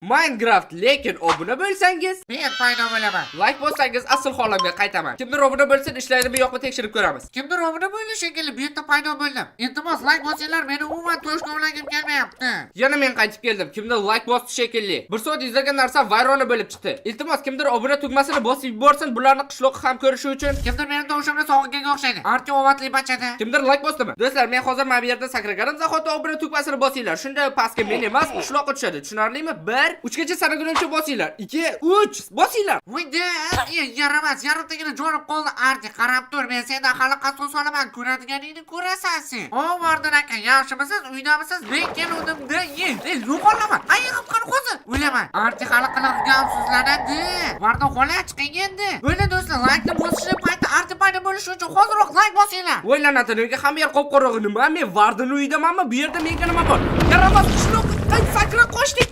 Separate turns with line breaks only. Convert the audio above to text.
Minecraft, lekin obuna bo'lsangiz,
Men paydo bo'laman.
like bossangiz asl holamga qaytaman. Kimdir obuna bo'lsin, ishlaydimi yo'qmi tekshirib ko'ramiz.
Kimdir obuna bo'ldi shekilli, bu yerda paydo bo'ldim. Iltimos like bosinglar, meni umuman to'shqa ulagim kelmayapti.
Yana men qaytib keldim. Kimdir like bosdi shekilli. Bir soat izlagan narsa vayrona bo'lib chiqdi. Iltimos kimdir obuna tugmasini bosib yuborsin, bularni qishloqqa ham ko'rishi uchun.
Kimdir meni tovushimni sog'inga o'xshaydi. Arti ovatli bachada.
Kimdir like bosdimi? Do'stlar, men hozir mana bu yerda sakraganim zahoti obuna tugmasini bosinglar. Shunda pastga men emas, qishloqqa tushadi. Tushunarlimi? 1 3 gacha sanaguncha bosinglar. 2 3 bosinglar.
Voyda, yaramas, yarimtagina jo'nib qoldi. Arti qarab tur, men sendan hali qasos olaman. Ko'radiganingni ko'rasan sen. O, Vardon aka, yaxshimisiz? Uydamisiz? Men keluvdim-da, yo'qolaman. Ayiqib qani hozir. O'laman. Arti hali qilig'i gamsizlanadi. Vardon xola chiqing endi. Bo'ldi do'stlar, like bosishni payti Arti paydo bo'lishi uchun hoziroq like bosinglar.
O'ylanadi, nega hamma yer qop-qorong'i nima? Men Vardon uyidamanmi? Bu yerda menga nima bor? Yaramas qishloq, sakrab qochdik.